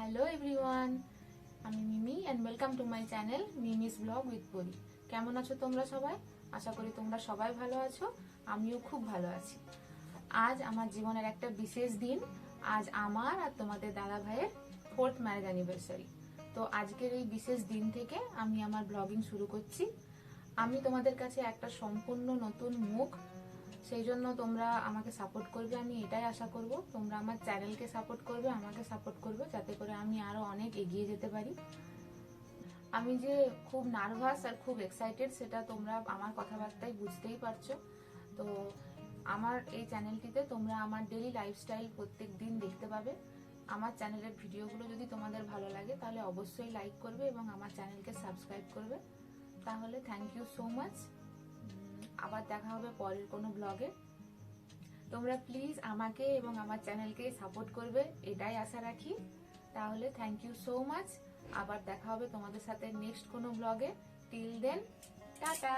Hello everyone, আমি Mimi and welcome to my channel Mimi's vlog with Pari. কেমন আছো তোমরা সবাই? আশা করি তোমরা সবাই ভালো আছো, আমিও খুব ভালো আছি। আজ আমার জীবনের একটা বিশেষ দিন। আজ আমার আর তোমাদের দাদা ভাইয়ের 4th ম্যারেজ অ্যানিভার্সারি। তো আজকের এই বিশেষ দিন থেকে আমি আমার ব্লগিং শুরু করছি। আমি তোমাদের কাছে একটা সম্পূর্ণ নতুন মুখ, সেই জন্য তোমরা আমাকে সাপোর্ট করবে, আমি এটাই আশা করব। তোমরা আমার চ্যানেলকে সাপোর্ট করবে, আমাকে সাপোর্ট করবে, যাতে করে আমি আরো অনেক এগিয়ে যেতে পারি। আমি যে খুব নার্ভাস আর খুব এক্সাইটেড সেটা তোমরা আমার কথাবার্তায় বুঝতেই পারছো। তো আমার এই চ্যানেলটিতে তোমরা আমার ডেইলি লাইফস্টাইল প্রত্যেক দিন দেখতে পাবে। আমার চ্যানেলের ভিডিওগুলো যদি তোমাদের ভালো লাগে তাহলে অবশ্যই লাইক করবে এবং আমার চ্যানেলকে সাবস্ক্রাইব করবে। তাহলে থ্যাংক ইউ সো মাচ। আবার দেখা হবে পরের কোনো ব্লগে। তোমরা প্লিজ আমাকে এবং আমার চ্যানেলকে সাপোর্ট করবে, এটাই আশা রাখি। তাহলে থ্যাংক ইউ সো মাচ। আবার দেখা হবে তোমাদের সাথে নেক্সট কোনো ব্লগে। Till then, tata.